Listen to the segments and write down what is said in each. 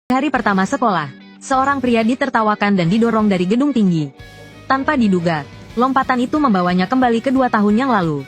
Hari pertama sekolah, seorang pria ditertawakan dan didorong dari gedung tinggi. Tanpa diduga, lompatan itu membawanya kembali ke 2 tahun yang lalu.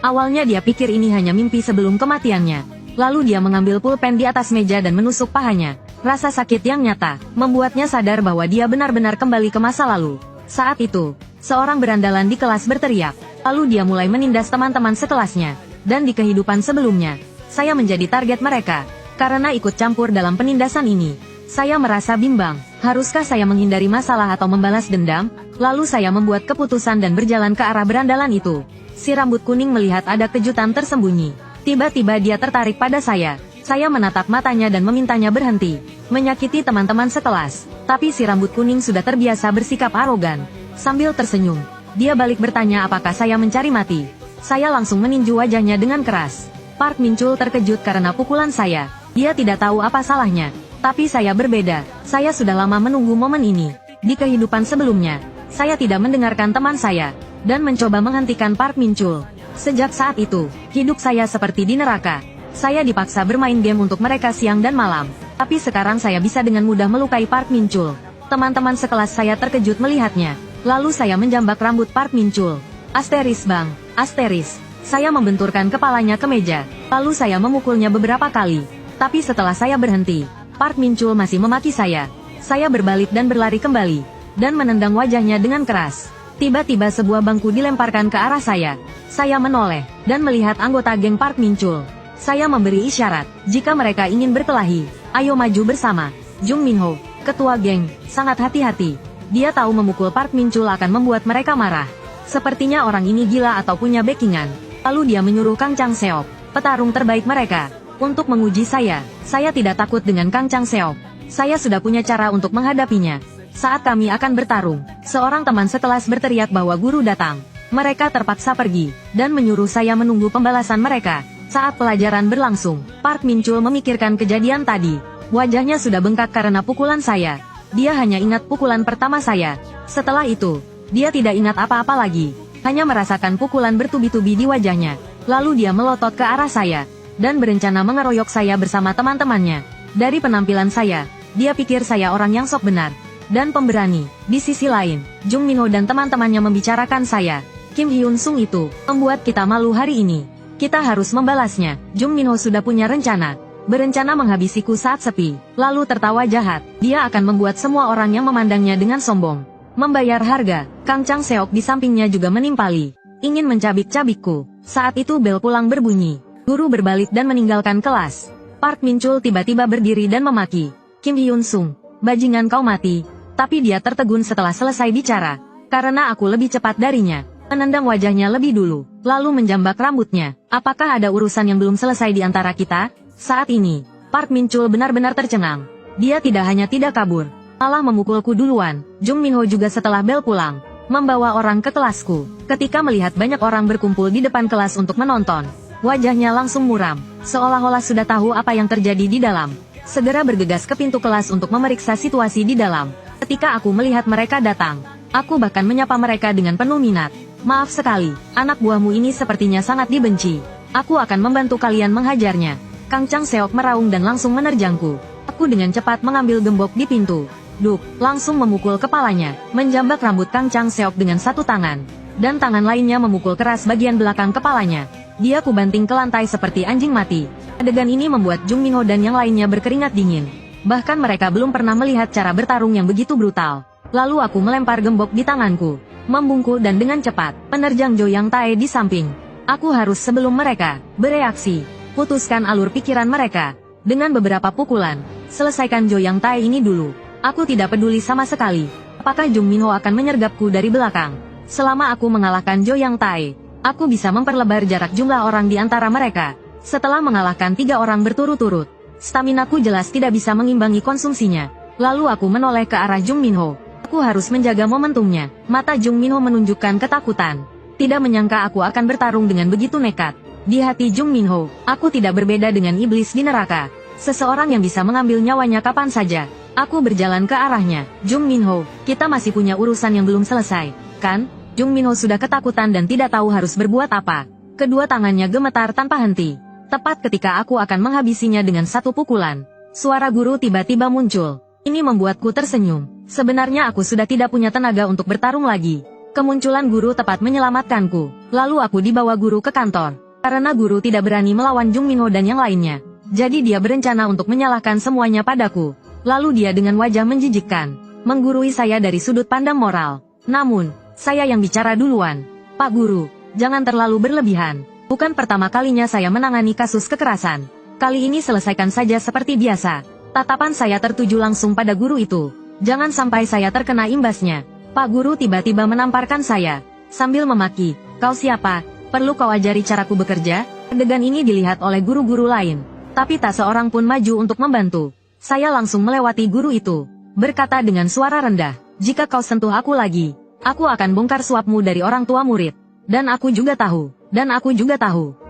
Awalnya dia pikir ini hanya mimpi sebelum kematiannya. Lalu dia mengambil pulpen di atas meja dan menusuk pahanya. Rasa sakit yang nyata, membuatnya sadar bahwa dia benar-benar kembali ke masa lalu. Saat itu, seorang berandalan di kelas berteriak. Lalu dia mulai menindas teman-teman sekelasnya. Dan di kehidupan sebelumnya, saya menjadi target mereka. Karena ikut campur dalam penindasan ini, saya merasa bimbang. Haruskah saya menghindari masalah atau membalas dendam? Lalu saya membuat keputusan dan berjalan ke arah berandalan itu. Si rambut kuning melihat ada kejutan tersembunyi. Tiba-tiba dia tertarik pada saya. Saya menatap matanya dan memintanya berhenti. Menyakiti teman-teman sekelas. Tapi si rambut kuning sudah terbiasa bersikap arogan. Sambil tersenyum, dia balik bertanya apakah saya mencari mati. Saya langsung meninju wajahnya dengan keras. Park Min-chul terkejut karena pukulan saya. Dia tidak tahu apa salahnya. Tapi saya berbeda. Saya sudah lama menunggu momen ini. Di kehidupan sebelumnya, saya tidak mendengarkan teman saya. Dan mencoba menghentikan Park Min-chul. Sejak saat itu, hidup saya seperti di neraka. Saya dipaksa bermain game untuk mereka siang dan malam. Tapi sekarang saya bisa dengan mudah melukai Park Min-chul. Teman-teman sekelas saya terkejut melihatnya. Lalu saya menjambak rambut Park Min-chul. Asteris bang, asteris. Saya membenturkan kepalanya ke meja. Lalu saya memukulnya beberapa kali. Tapi setelah saya berhenti, Park Min-chul masih memaki saya. Saya berbalik dan berlari kembali. Dan menendang wajahnya dengan keras. Tiba-tiba sebuah bangku dilemparkan ke arah saya. Saya menoleh, dan melihat anggota geng Park Min-chul. Saya memberi isyarat, jika mereka ingin berkelahi, ayo maju bersama. Jung Min-ho, ketua geng, sangat hati-hati. Dia tahu memukul Park Min-chul akan membuat mereka marah. Sepertinya orang ini gila atau punya backingan. Lalu dia menyuruh Kang Chang-seok, petarung terbaik mereka, untuk menguji saya. Saya tidak takut dengan Kang Chang-seok. Saya sudah punya cara untuk menghadapinya. Saat kami akan bertarung, seorang teman sekelas berteriak bahwa guru datang. Mereka terpaksa pergi, dan menyuruh saya menunggu pembalasan mereka. Saat pelajaran berlangsung, Park Min-chul memikirkan kejadian tadi. Wajahnya sudah bengkak karena pukulan saya. Dia hanya ingat pukulan pertama saya. Setelah itu, dia tidak ingat apa-apa lagi. Hanya merasakan pukulan bertubi-tubi di wajahnya. Lalu dia melotot ke arah saya, dan berencana mengeroyok saya bersama teman-temannya. Dari penampilan saya, dia pikir saya orang yang sok benar dan pemberani. Di sisi lain, Jung Min-ho dan teman-temannya membicarakan saya. Kim Hyun-sung itu membuat kita malu hari ini. Kita harus membalasnya. Jung Min-ho sudah punya rencana. Berencana menghabisiku saat sepi, lalu tertawa jahat. Dia akan membuat semua orang yang memandangnya dengan sombong membayar harga. Kang Chang-seok di sampingnya juga menimpali, ingin mencabik-cabikku. Saat itu bel pulang berbunyi. Guru berbalik dan meninggalkan kelas. Park Min-chul tiba-tiba berdiri dan memaki. Kim Hyun-sung, bajingan kau mati. Tapi dia tertegun setelah selesai bicara. Karena aku lebih cepat darinya. Menendang wajahnya lebih dulu, lalu menjambak rambutnya. Apakah ada urusan yang belum selesai di antara kita? Saat ini, Park Min-chul benar-benar tercengang. Dia tidak hanya tidak kabur, malah memukulku duluan. Jung Min-ho juga setelah bel pulang, membawa orang ke kelasku. Ketika melihat banyak orang berkumpul di depan kelas untuk menonton, wajahnya langsung muram, seolah-olah sudah tahu apa yang terjadi di dalam. Segera bergegas ke pintu kelas untuk memeriksa situasi di dalam. Ketika aku melihat mereka datang, aku bahkan menyapa mereka dengan penuh minat. Maaf sekali, anak buahmu ini sepertinya sangat dibenci. Aku akan membantu kalian menghajarnya. Kang Chang-seok meraung dan langsung menerjangku. Aku dengan cepat mengambil gembok di pintu. Duk, langsung memukul kepalanya, menjambak rambut Kang Chang-seok dengan satu tangan. Dan tangan lainnya memukul keras bagian belakang kepalanya. Dia kubanting ke lantai seperti anjing mati. Adegan ini membuat Jung Min-ho dan yang lainnya berkeringat dingin. Bahkan mereka belum pernah melihat cara bertarung yang begitu brutal. Lalu aku melempar gembok di tanganku, membungkuk dan dengan cepat menerjang Jo Yang Tae di samping. Aku harus sebelum mereka bereaksi, putuskan alur pikiran mereka. Dengan beberapa pukulan, selesaikan Jo Yang Tae ini dulu. Aku tidak peduli sama sekali apakah Jung Min-ho akan menyergapku dari belakang. Selama aku mengalahkan Jo Yang Tae, aku bisa memperlebar jarak jumlah orang di antara mereka. Setelah mengalahkan 3 orang berturut-turut, staminaku jelas tidak bisa mengimbangi konsumsinya. Lalu aku menoleh ke arah Jung Min-ho. Aku harus menjaga momentumnya. Mata Jung Min-ho menunjukkan ketakutan. Tidak menyangka aku akan bertarung dengan begitu nekat. Di hati Jung Min-ho, aku tidak berbeda dengan iblis di neraka. Seseorang yang bisa mengambil nyawanya kapan saja. Aku berjalan ke arahnya. Jung Min-ho, kita masih punya urusan yang belum selesai, kan? Jung Min-ho sudah ketakutan dan tidak tahu harus berbuat apa. Kedua tangannya gemetar tanpa henti. Tepat ketika aku akan menghabisinya dengan satu pukulan, Suara guru tiba-tiba muncul. Ini membuatku tersenyum. Sebenarnya aku sudah tidak punya tenaga untuk bertarung lagi. Kemunculan guru tepat menyelamatkanku. Lalu aku dibawa guru ke kantor. Karena guru tidak berani melawan Jung Minho dan yang lainnya. Jadi dia berencana untuk menyalahkan semuanya padaku. Lalu dia dengan wajah menjijikkan menggurui saya dari sudut pandang moral. Namun, saya yang bicara duluan. Pak Guru, jangan terlalu berlebihan. Bukan pertama kalinya saya menangani kasus kekerasan. Kali ini selesaikan saja seperti biasa. Tatapan saya tertuju langsung pada guru itu. Jangan sampai saya terkena imbasnya. Pak Guru tiba-tiba menamparkan saya. Sambil memaki, kau siapa? Perlu kau ajari caraku bekerja? Adegan ini dilihat oleh guru-guru lain. Tapi tak seorang pun maju untuk membantu. Saya langsung melewati guru itu. Berkata dengan suara rendah, jika kau sentuh aku lagi, aku akan bongkar suapmu dari orang tua murid. Dan aku juga tahu,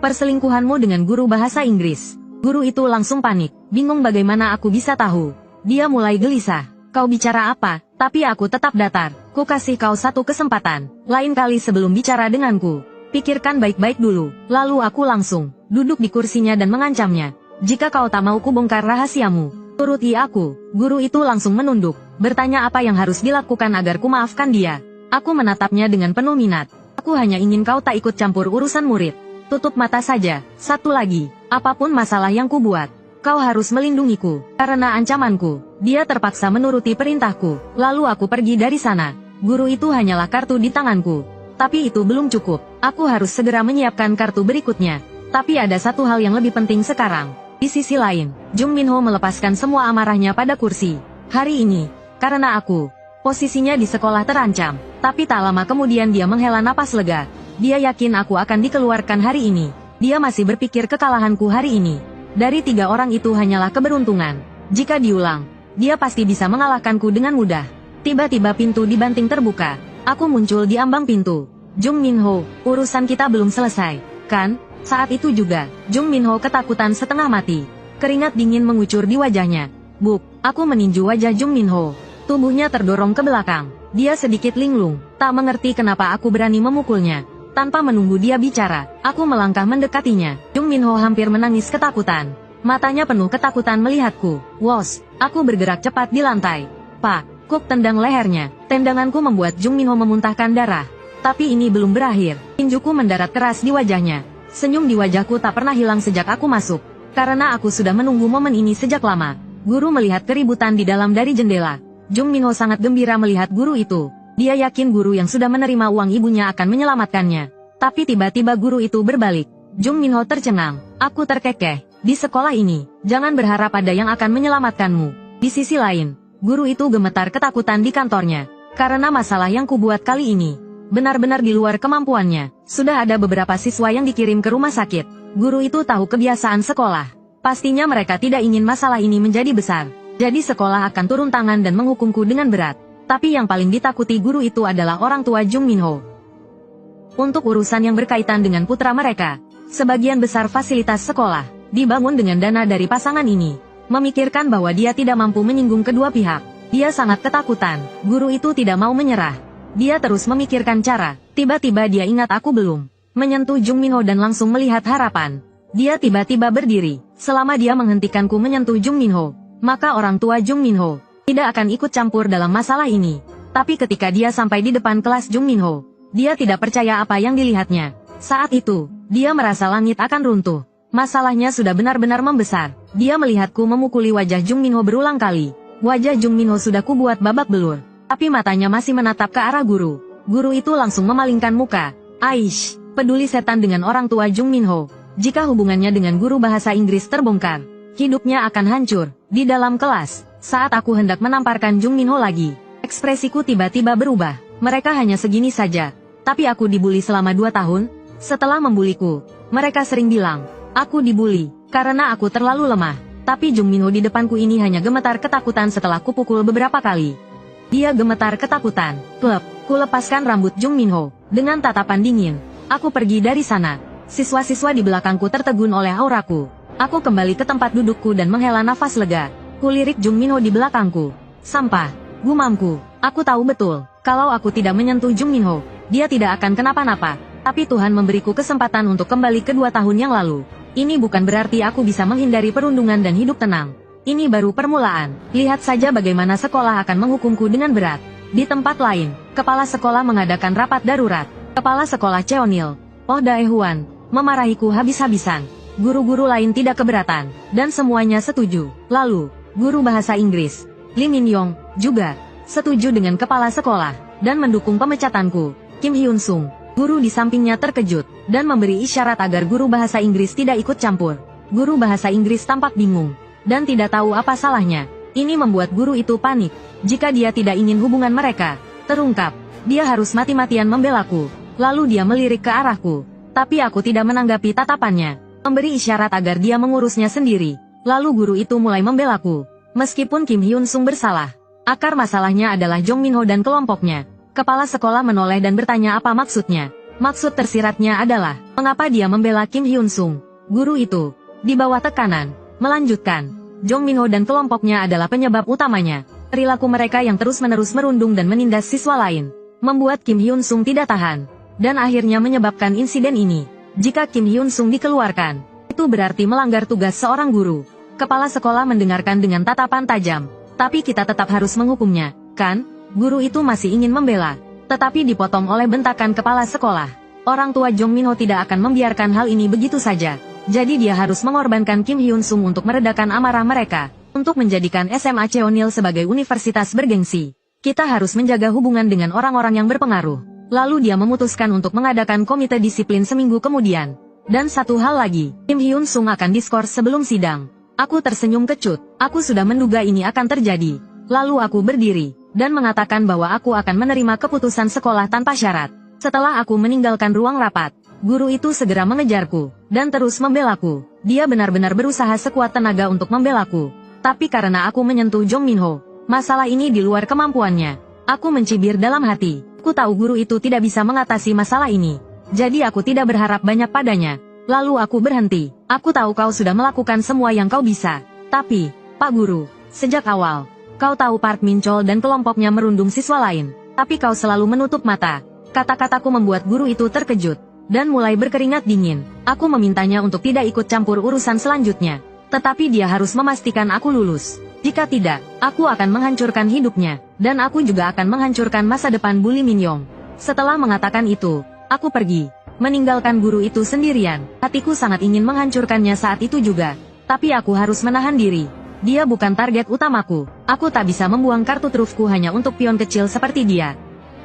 perselingkuhanmu dengan guru bahasa Inggris. Guru itu langsung panik, bingung bagaimana aku bisa tahu. Dia mulai gelisah. Kau bicara apa? Tapi aku tetap datar. Ku kasih kau satu kesempatan. Lain kali sebelum bicara denganku, pikirkan baik-baik dulu. Lalu aku langsung duduk di kursinya dan mengancamnya. Jika kau tak mau ku bongkar rahasiamu, turuti aku. Guru itu langsung menunduk, bertanya apa yang harus dilakukan agar ku maafkan dia. Aku menatapnya dengan penuh minat. Aku hanya ingin kau tak ikut campur urusan murid. Tutup mata saja. Satu lagi, apapun masalah yang ku buat, kau harus melindungiku. Karena ancamanku, dia terpaksa menuruti perintahku. Lalu aku pergi dari sana. Guru itu hanyalah kartu di tanganku. Tapi itu belum cukup. Aku harus segera menyiapkan kartu berikutnya. Tapi ada satu hal yang lebih penting sekarang. Di sisi lain, Jung Minho melepaskan semua amarahnya pada kursi. Hari ini, karena aku, posisinya di sekolah terancam. Tapi tak lama kemudian dia menghela napas lega. Dia yakin aku akan dikeluarkan hari ini. Dia masih berpikir kekalahanku hari ini. Dari 3 orang itu hanyalah keberuntungan. Jika diulang, dia pasti bisa mengalahkanku dengan mudah. Tiba-tiba pintu di banting terbuka. Aku muncul di ambang pintu. Jung Minho, urusan kita belum selesai, kan? Saat itu juga, Jung Minho ketakutan setengah mati. Keringat dingin mengucur di wajahnya. Buk, aku meninju wajah Jung Minho. Tubuhnya terdorong ke belakang. Dia sedikit linglung, tak mengerti kenapa aku berani memukulnya. Tanpa menunggu dia bicara, aku melangkah mendekatinya. Jung Minho hampir menangis ketakutan. Matanya penuh ketakutan melihatku. Wos, aku bergerak cepat di lantai. Pak, Kuk tendang lehernya. Tendanganku membuat Jung Minho memuntahkan darah. Tapi ini belum berakhir. Tinjuku mendarat keras di wajahnya. Senyum di wajahku tak pernah hilang sejak aku masuk. Karena aku sudah menunggu momen ini sejak lama. Guru melihat keributan di dalam dari jendela. Jung Minho sangat gembira melihat guru itu. Dia yakin guru yang sudah menerima uang ibunya akan menyelamatkannya. Tapi tiba-tiba guru itu berbalik. Jung Minho tercengang. Aku terkekeh. Di sekolah ini, jangan berharap ada yang akan menyelamatkanmu. Di sisi lain, guru itu gemetar ketakutan di kantornya. Karena masalah yang kubuat kali ini benar-benar di luar kemampuannya. Sudah ada beberapa siswa yang dikirim ke rumah sakit. Guru itu tahu kebiasaan sekolah. Pastinya mereka tidak ingin masalah ini menjadi besar. Jadi sekolah akan turun tangan dan menghukumku dengan berat. Tapi yang paling ditakuti guru itu adalah orang tua Jung Minho. Untuk urusan yang berkaitan dengan putra mereka, sebagian besar fasilitas sekolah dibangun dengan dana dari pasangan ini. Memikirkan bahwa dia tidak mampu menyinggung kedua pihak, dia sangat ketakutan. Guru itu tidak mau menyerah. Dia terus memikirkan cara. Tiba-tiba dia ingat aku belum menyentuh Jung Minho dan langsung melihat harapan. Dia tiba-tiba berdiri. Selama dia menghentikanku menyentuh Jung Minho, maka orang tua Jung Minho tidak akan ikut campur dalam masalah ini. Tapi ketika dia sampai di depan kelas Jung Minho, dia tidak percaya apa yang dilihatnya. Saat itu, dia merasa langit akan runtuh. Masalahnya sudah benar-benar membesar. Dia melihatku memukuli wajah Jung Minho berulang kali. Wajah Jung Minho sudah kubuat babak belur. Tapi matanya masih menatap ke arah guru. Guru itu langsung memalingkan muka. Aish, peduli setan dengan orang tua Jung Minho. Jika hubungannya dengan guru bahasa Inggris terbongkar, hidupnya akan hancur. Di dalam kelas, saat aku hendak menamparkan Jung Minho lagi, ekspresiku tiba-tiba berubah. Mereka hanya segini saja. Tapi aku dibully selama 2 tahun. Setelah membuliku, mereka sering bilang, aku dibully karena aku terlalu lemah. Tapi Jung Minho di depanku ini hanya gemetar ketakutan setelah kupukul beberapa kali. Dia gemetar ketakutan. Klep, ku lepaskan rambut Jung Minho. Dengan tatapan dingin, aku pergi dari sana. Siswa-siswa di belakangku tertegun oleh auraku. Aku kembali ke tempat dudukku dan menghela nafas lega. Kulirik Jung Minho di belakangku. Sampah, gumamku. Aku tahu betul, kalau aku tidak menyentuh Jung Minho, dia tidak akan kenapa-napa. Tapi Tuhan memberiku kesempatan untuk kembali ke 2 tahun yang lalu. Ini bukan berarti aku bisa menghindari perundungan dan hidup tenang. Ini baru permulaan. Lihat saja bagaimana sekolah akan menghukumku dengan berat. Di tempat lain, kepala sekolah mengadakan rapat darurat. Kepala sekolah Cheonil, Oh Daehuan, memarahiku habis-habisan. Guru-guru lain tidak keberatan, dan semuanya setuju. Lalu, guru bahasa Inggris, Lee Min Yong, juga setuju dengan kepala sekolah, dan mendukung pemecatanku. Kim Hyun Sung, guru di sampingnya terkejut, dan memberi isyarat agar guru bahasa Inggris tidak ikut campur. Guru bahasa Inggris tampak bingung, dan tidak tahu apa salahnya. Ini membuat guru itu panik. Jika dia tidak ingin hubungan mereka terungkap, dia harus mati-matian membelaku. Lalu dia melirik ke arahku. Tapi aku tidak menanggapi tatapannya. Memberi isyarat agar dia mengurusnya sendiri. Lalu guru itu mulai membelaku. Meskipun Kim Hyun Sung bersalah, akar masalahnya adalah Jong Min Ho dan kelompoknya. Kepala sekolah menoleh dan bertanya apa maksudnya. Maksud tersiratnya adalah, mengapa dia membela Kim Hyun Sung? Guru itu, di bawah tekanan, melanjutkan, Jong Min Ho dan kelompoknya adalah penyebab utamanya. Perilaku mereka yang terus-menerus merundung dan menindas siswa lain, membuat Kim Hyun Sung tidak tahan, dan akhirnya menyebabkan insiden ini. Jika Kim Hyun Sung dikeluarkan, itu berarti melanggar tugas seorang guru. Kepala sekolah mendengarkan dengan tatapan tajam. Tapi kita tetap harus menghukumnya, kan? Guru itu masih ingin membela, tetapi dipotong oleh bentakan kepala sekolah. Orang tua Jong Min Ho tidak akan membiarkan hal ini begitu saja. Jadi dia harus mengorbankan Kim Hyun Sung untuk meredakan amarah mereka, untuk menjadikan SMA Cheonil sebagai universitas bergengsi. Kita harus menjaga hubungan dengan orang-orang yang berpengaruh. Lalu dia memutuskan untuk mengadakan komite disiplin seminggu kemudian. Dan satu hal lagi, Kim Hyun Sung akan diskors sebelum sidang. Aku tersenyum kecut, aku sudah menduga ini akan terjadi. Lalu aku berdiri, dan mengatakan bahwa aku akan menerima keputusan sekolah tanpa syarat. Setelah aku meninggalkan ruang rapat, guru itu segera mengejarku, dan terus membelaku. Dia benar-benar berusaha sekuat tenaga untuk membelaku. Tapi karena aku menyentuh Jong Min Ho, masalah ini di luar kemampuannya. Aku mencibir dalam hati. Aku tahu guru itu tidak bisa mengatasi masalah ini. Jadi aku tidak berharap banyak padanya. Lalu aku berhenti. Aku tahu kau sudah melakukan semua yang kau bisa. Tapi, Pak Guru, sejak awal, kau tahu Park Min Chol dan kelompoknya merundung siswa lain. Tapi kau selalu menutup mata. Kata-kataku membuat guru itu terkejut, dan mulai berkeringat dingin. Aku memintanya untuk tidak ikut campur urusan selanjutnya. Tetapi dia harus memastikan aku lulus. Jika tidak, aku akan menghancurkan hidupnya, dan aku juga akan menghancurkan masa depan Bu Lee Min Yong. Setelah mengatakan itu, aku pergi, meninggalkan guru itu sendirian. Hatiku sangat ingin menghancurkannya saat itu juga. Tapi aku harus menahan diri. Dia bukan target utamaku. Aku tak bisa membuang kartu trufku hanya untuk pion kecil seperti dia.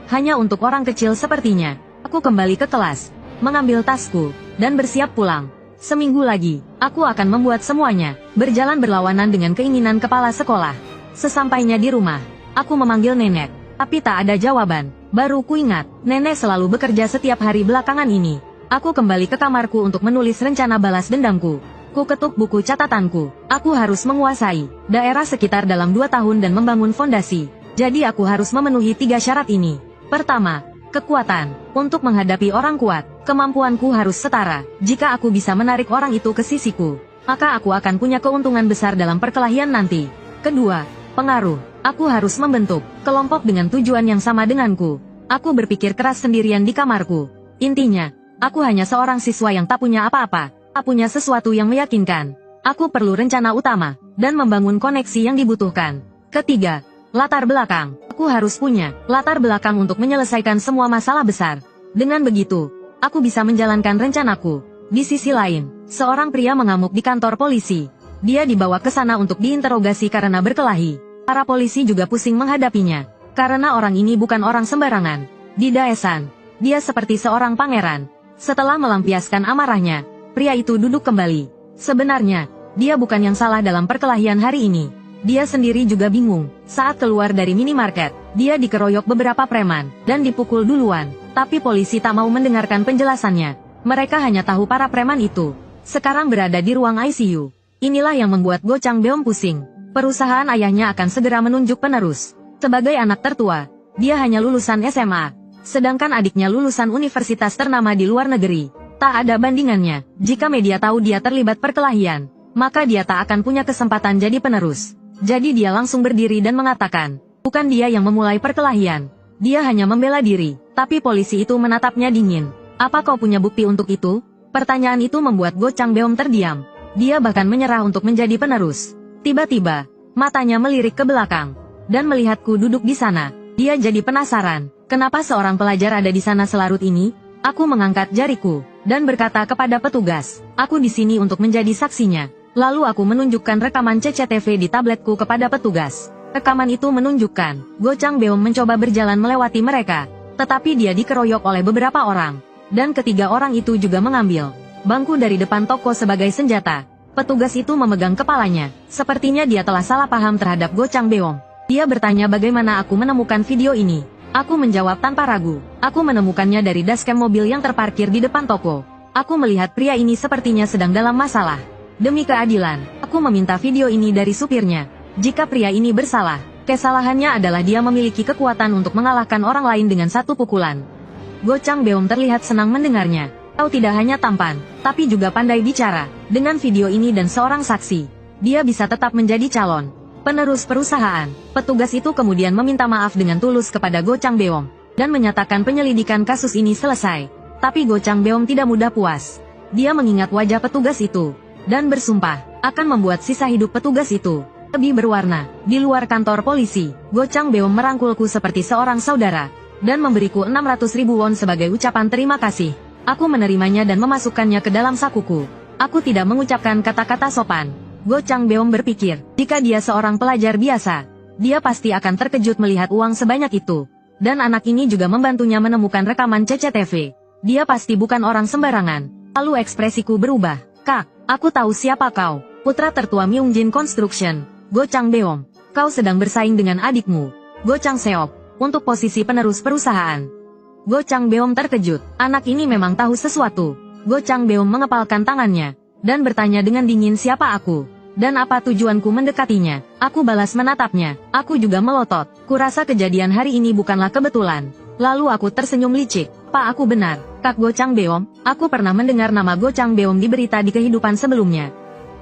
Hanya untuk orang kecil sepertinya. Aku kembali ke kelas, mengambil tasku, dan bersiap pulang. Seminggu lagi, aku akan membuat semuanya berjalan berlawanan dengan keinginan kepala sekolah. Sesampainya di rumah, aku memanggil nenek, tapi tak ada jawaban. Baru ku ingat, nenek selalu bekerja setiap hari belakangan ini. Aku kembali ke kamarku untuk menulis rencana balas dendamku. Ku ketuk buku catatanku. Aku harus menguasai daerah sekitar dalam 2 tahun dan membangun fondasi. Jadi aku harus memenuhi 3 syarat ini. Pertama, kekuatan. Untuk menghadapi orang kuat, kemampuanku harus setara. Jika aku bisa menarik orang itu ke sisiku, maka aku akan punya keuntungan besar dalam perkelahian nanti. Kedua, pengaruh. Aku harus membentuk kelompok dengan tujuan yang sama denganku. Aku berpikir keras sendirian di kamarku. Intinya, aku hanya seorang siswa yang tak punya apa-apa, tak punya sesuatu yang meyakinkan. Aku perlu rencana utama, dan membangun koneksi yang dibutuhkan. Ketiga, latar belakang. Aku harus punya latar belakang untuk menyelesaikan semua masalah besar. Dengan begitu, aku bisa menjalankan rencanaku. Di sisi lain, seorang pria mengamuk di kantor polisi. Dia dibawa ke sana untuk diinterogasi karena berkelahi. Para polisi juga pusing menghadapinya, karena orang ini bukan orang sembarangan. Di Daesan, dia seperti seorang pangeran. Setelah melampiaskan amarahnya, pria itu duduk kembali. Sebenarnya, dia bukan yang salah dalam perkelahian hari ini. Dia sendiri juga bingung. Saat keluar dari minimarket, dia dikeroyok beberapa preman, dan dipukul duluan. Tapi polisi tak mau mendengarkan penjelasannya. Mereka hanya tahu para preman itu sekarang berada di ruang ICU. Inilah yang membuat Go Chang Beom pusing. Perusahaan ayahnya akan segera menunjuk penerus. Sebagai anak tertua, dia hanya lulusan SMA. Sedangkan adiknya lulusan universitas ternama di luar negeri. Tak ada bandingannya. Jika media tahu dia terlibat perkelahian, maka dia tak akan punya kesempatan jadi penerus. Jadi dia langsung berdiri dan mengatakan, bukan dia yang memulai perkelahian. Dia hanya membela diri. Tapi polisi itu menatapnya dingin. Apa kau punya bukti untuk itu? Pertanyaan itu membuat Go Chang Beom terdiam. Dia bahkan menyerah untuk menjadi penerus. Tiba-tiba, matanya melirik ke belakang, dan melihatku duduk di sana. Dia jadi penasaran, kenapa seorang pelajar ada di sana selarut ini? Aku mengangkat jariku, dan berkata kepada petugas, aku di sini untuk menjadi saksinya. Lalu aku menunjukkan rekaman CCTV di tabletku kepada petugas. Rekaman itu menunjukkan, Go Changbeom mencoba berjalan melewati mereka, tetapi dia dikeroyok oleh beberapa orang. Dan ketiga orang itu juga mengambil bangku dari depan toko sebagai senjata. Petugas itu memegang kepalanya. Sepertinya dia telah salah paham terhadap Go Changbeom. Dia bertanya bagaimana aku menemukan video ini. Aku menjawab tanpa ragu. Aku menemukannya dari dashcam mobil yang terparkir di depan toko. Aku melihat pria ini sepertinya sedang dalam masalah. Demi keadilan, aku meminta video ini dari supirnya. Jika pria ini bersalah, kesalahannya adalah dia memiliki kekuatan untuk mengalahkan orang lain dengan satu pukulan. Go Changbeom terlihat senang mendengarnya. Kau tidak hanya tampan, tapi juga pandai bicara. Dengan video ini dan seorang saksi, dia bisa tetap menjadi calon penerus perusahaan. Petugas itu kemudian meminta maaf dengan tulus kepada Go Changbeom, dan menyatakan penyelidikan kasus ini selesai. Tapi Go Changbeom tidak mudah puas. Dia mengingat wajah petugas itu, dan bersumpah, akan membuat sisa hidup petugas itu lebih berwarna. Di luar kantor polisi, Go Changbeom merangkulku seperti seorang saudara, dan memberiku 600.000 won sebagai ucapan terima kasih. Aku menerimanya dan memasukkannya ke dalam sakuku. Aku tidak mengucapkan kata-kata sopan. Go Changbeom berpikir, jika dia seorang pelajar biasa, dia pasti akan terkejut melihat uang sebanyak itu. Dan anak ini juga membantunya menemukan rekaman CCTV. Dia pasti bukan orang sembarangan. Lalu ekspresiku berubah. Kak, aku tahu siapa kau. Putra tertua Myungjin Construction, Go Changbeom. Kau sedang bersaing dengan adikmu, Go Changseok, untuk posisi penerus perusahaan. Go Changbeom terkejut. Anak ini memang tahu sesuatu. Go Changbeom mengepalkan tangannya, dan bertanya dengan dingin siapa aku, dan apa tujuanku mendekatinya. Aku balas menatapnya. Aku juga melotot. Kurasa kejadian hari ini bukanlah kebetulan. Lalu aku tersenyum licik. Pak, aku benar. Kak Go Changbeom, aku pernah mendengar nama Go Changbeom di berita di kehidupan sebelumnya.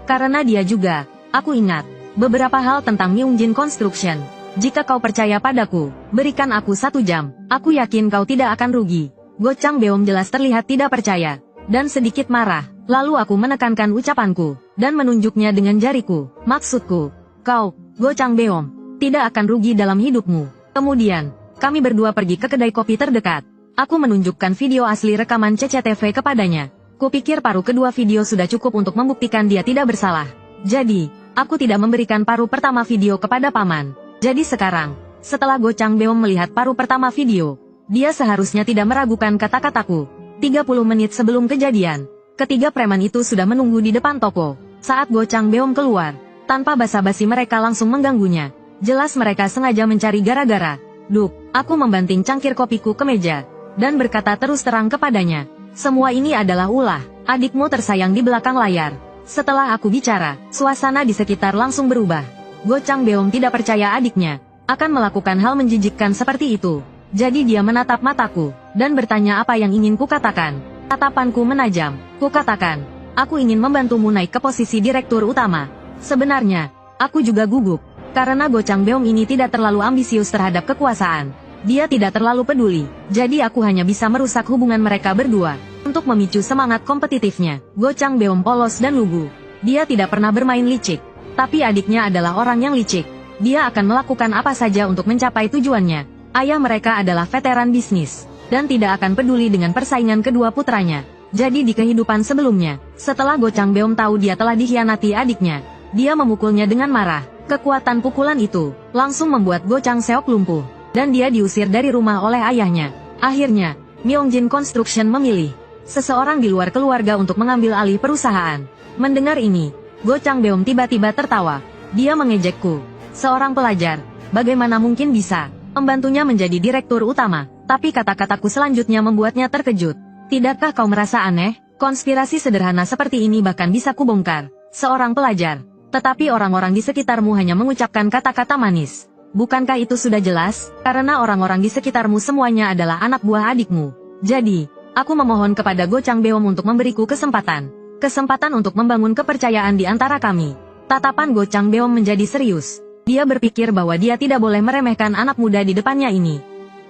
Karena dia juga, aku ingat beberapa hal tentang Myungjin Construction. Jika kau percaya padaku, berikan aku 1 jam. Aku yakin kau tidak akan rugi. Go Changbeom jelas terlihat tidak percaya, dan sedikit marah. Lalu aku menekankan ucapanku, dan menunjuknya dengan jariku. Maksudku, kau, Go Changbeom, tidak akan rugi dalam hidupmu. Kemudian, kami berdua pergi ke kedai kopi terdekat. Aku menunjukkan video asli rekaman CCTV kepadanya. Kupikir paruh kedua video sudah cukup untuk membuktikan dia tidak bersalah. Jadi, aku tidak memberikan paruh pertama video kepada paman. Jadi sekarang, setelah Go Changbeom melihat paruh pertama video, dia seharusnya tidak meragukan kata-kataku. 30 menit sebelum kejadian, ketiga preman itu sudah menunggu di depan toko. Saat Go Changbeom keluar, tanpa basa-basi mereka langsung mengganggunya. Jelas mereka sengaja mencari gara-gara. Duk, aku membanting cangkir kopiku ke meja, dan berkata terus terang kepadanya, semua ini adalah ulah adikmu tersayang di belakang layar. Setelah aku bicara, suasana di sekitar langsung berubah. Go Changbeom tidak percaya adiknya akan melakukan hal menjijikkan seperti itu. Jadi dia menatap mataku, dan bertanya apa yang ingin kukatakan. Tatapanku menajam. Kukatakan, aku ingin membantumu naik ke posisi direktur utama. Sebenarnya, aku juga gugup, karena Go Changbeom ini tidak terlalu ambisius terhadap kekuasaan. Dia tidak terlalu peduli, jadi aku hanya bisa merusak hubungan mereka berdua. Untuk memicu semangat kompetitifnya, Go Changbeom polos dan lugu. Dia tidak pernah bermain licik. Tapi adiknya adalah orang yang licik. Dia akan melakukan apa saja untuk mencapai tujuannya. Ayah mereka adalah veteran bisnis, dan tidak akan peduli dengan persaingan kedua putranya. Jadi di kehidupan sebelumnya, setelah Go Changbeom tahu dia telah dikhianati adiknya, dia memukulnya dengan marah. Kekuatan pukulan itu langsung membuat Go Changseok lumpuh, dan dia diusir dari rumah oleh ayahnya. Akhirnya, Myungjin Construction memilih seseorang di luar keluarga untuk mengambil alih perusahaan. Mendengar ini, Go Changbeom tiba-tiba tertawa. Dia mengejekku. Seorang pelajar, bagaimana mungkin bisa membantunya menjadi direktur utama? Tapi kata-kataku selanjutnya membuatnya terkejut. Tidakkah kau merasa aneh? Konspirasi sederhana seperti ini bahkan bisa kubongkar. Seorang pelajar, tetapi orang-orang di sekitarmu hanya mengucapkan kata-kata manis. Bukankah itu sudah jelas? Karena orang-orang di sekitarmu semuanya adalah anak buah adikmu. Jadi, aku memohon kepada Go Changbeom untuk memberiku kesempatan untuk membangun kepercayaan di antara kami. Tatapan Go Changbeom menjadi serius. Dia berpikir bahwa dia tidak boleh meremehkan anak muda di depannya ini.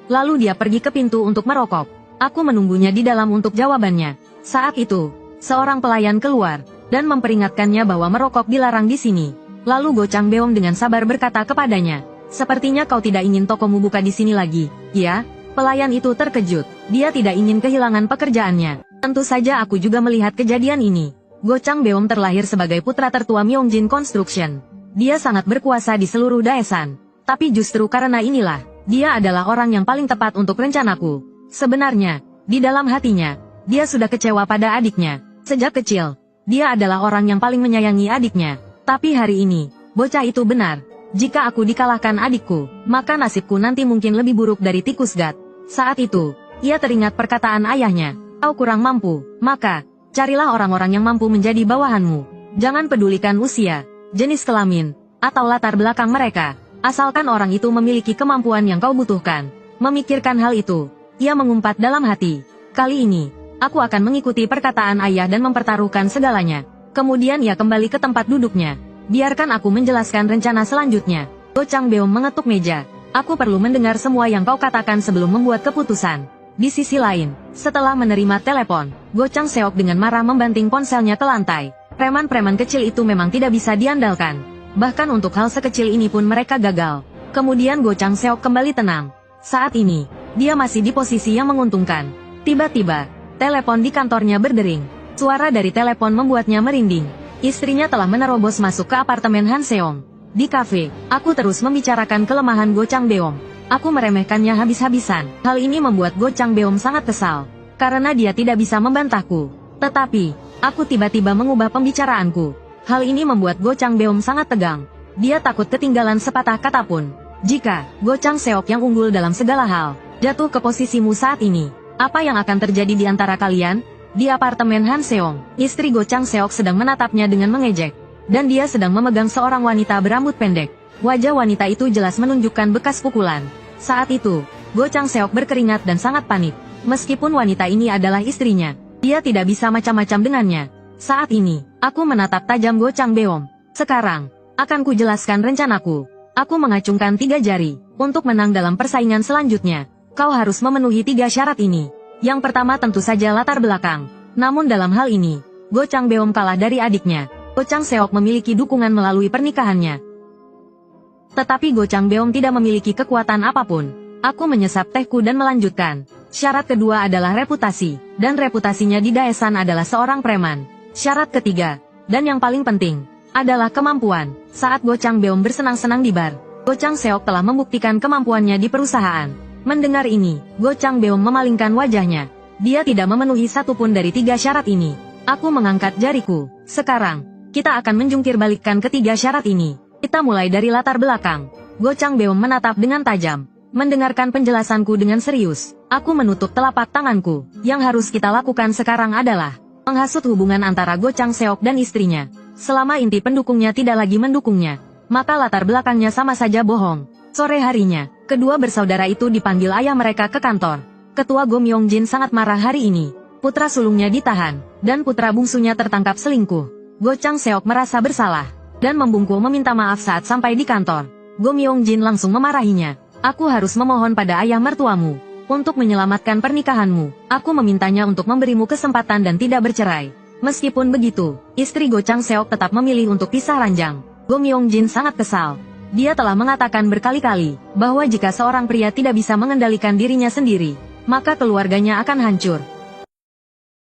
Lalu dia pergi ke pintu untuk merokok. Aku menunggunya di dalam untuk jawabannya. Saat itu, seorang pelayan keluar, dan memperingatkannya bahwa merokok dilarang di sini. Lalu Go Chang Beom dengan sabar berkata kepadanya, "Sepertinya kau tidak ingin tokomu buka di sini lagi, ya?" Pelayan itu terkejut. Dia tidak ingin kehilangan pekerjaannya. Tentu saja aku juga melihat kejadian ini. Go Chang Beom terlahir sebagai putra tertua Myongjin Construction. Dia sangat berkuasa di seluruh Daesan. Tapi justru karena inilah, dia adalah orang yang paling tepat untuk rencanaku. Sebenarnya, di dalam hatinya, dia sudah kecewa pada adiknya. Sejak kecil, dia adalah orang yang paling menyayangi adiknya. Tapi hari ini, bocah itu benar. Jika aku dikalahkan adikku, maka nasibku nanti mungkin lebih buruk dari tikus gat. Saat itu, ia teringat perkataan ayahnya, "Kau kurang mampu, maka, carilah orang-orang yang mampu menjadi bawahanmu. Jangan pedulikan usia, jenis kelamin, atau latar belakang mereka. Asalkan orang itu memiliki kemampuan yang kau butuhkan." Memikirkan hal itu, ia mengumpat dalam hati, "Kali ini, aku akan mengikuti perkataan ayah dan mempertaruhkan segalanya." Kemudian ia kembali ke tempat duduknya. "Biarkan aku menjelaskan rencana selanjutnya." Go Chang Beom mengetuk meja. "Aku perlu mendengar semua yang kau katakan sebelum membuat keputusan." Di sisi lain, setelah menerima telepon, Go Chang Seok dengan marah membanting ponselnya ke lantai. Preman-preman kecil itu memang tidak bisa diandalkan. Bahkan untuk hal sekecil ini pun mereka gagal. Kemudian Go Chang Seok kembali tenang. Saat ini, dia masih di posisi yang menguntungkan. Tiba-tiba, telepon di kantornya berdering. Suara dari telepon membuatnya merinding. Istrinya telah menerobos masuk ke apartemen Han Seong. Di kafe, aku terus membicarakan kelemahan Go Chang Beom. Aku meremehkannya habis-habisan. Hal ini membuat Go Chang Beom sangat kesal. Karena dia tidak bisa membantahku. Tetapi, aku tiba-tiba mengubah pembicaraanku. Hal ini membuat Go Chang Beom sangat tegang. Dia takut ketinggalan sepatah kata pun. Jika Go Chang Seok yang unggul dalam segala hal, jatuh ke posisimu saat ini, apa yang akan terjadi di antara kalian? Di apartemen Han Seong, istri Go Chang Seok sedang menatapnya dengan mengejek. Dan dia sedang memegang seorang wanita berambut pendek. Wajah wanita itu jelas menunjukkan bekas pukulan. Saat itu, Go Chang Seok berkeringat dan sangat panik. Meskipun wanita ini adalah istrinya, dia tidak bisa macam-macam dengannya. Saat ini, aku menatap tajam Go Chang Beom. Sekarang, akan ku jelaskan rencanaku. Aku mengacungkan 3 jari. Untuk menang dalam persaingan selanjutnya, kau harus memenuhi 3 syarat ini. Yang pertama tentu saja latar belakang. Namun dalam hal ini, Go Chang Beom kalah dari adiknya. Go Chang Seok memiliki dukungan melalui pernikahannya. Tetapi Go Chang Beom tidak memiliki kekuatan apapun. Aku menyesap tehku dan melanjutkan. Syarat kedua adalah reputasi, dan reputasinya di Daesan adalah seorang preman. Syarat ketiga, dan yang paling penting, adalah kemampuan. Saat Go Chang Beom bersenang-senang di bar, Go Chang Seok telah membuktikan kemampuannya di perusahaan. Mendengar ini, Go Chang Beom memalingkan wajahnya. Dia tidak memenuhi satupun dari 3 syarat ini. Aku mengangkat jariku. Sekarang, kita akan menjungkir balikkan ketiga syarat ini. Kita mulai dari latar belakang. Go Chang Beom menatap dengan tajam. Mendengarkan penjelasanku dengan serius. Aku menutup telapak tanganku. Yang harus kita lakukan sekarang adalah menghasut hubungan antara Go Chang Seok dan istrinya. Selama inti pendukungnya tidak lagi mendukungnya, maka latar belakangnya sama saja bohong. Sore harinya, kedua bersaudara itu dipanggil ayah mereka ke kantor. Ketua Go Myongjin sangat marah hari ini. Putra sulungnya ditahan, dan putra bungsunya tertangkap selingkuh. Go Chang Seok merasa bersalah, dan membungkuk meminta maaf saat sampai di kantor. Go Myongjin langsung memarahinya. "Aku harus memohon pada ayah mertuamu untuk menyelamatkan pernikahanmu. Aku memintanya untuk memberimu kesempatan dan tidak bercerai." Meskipun begitu, istri Go Chang Seok tetap memilih untuk pisah ranjang. Go Myongjin sangat kesal. Dia telah mengatakan berkali-kali bahwa jika seorang pria tidak bisa mengendalikan dirinya sendiri, maka keluarganya akan hancur.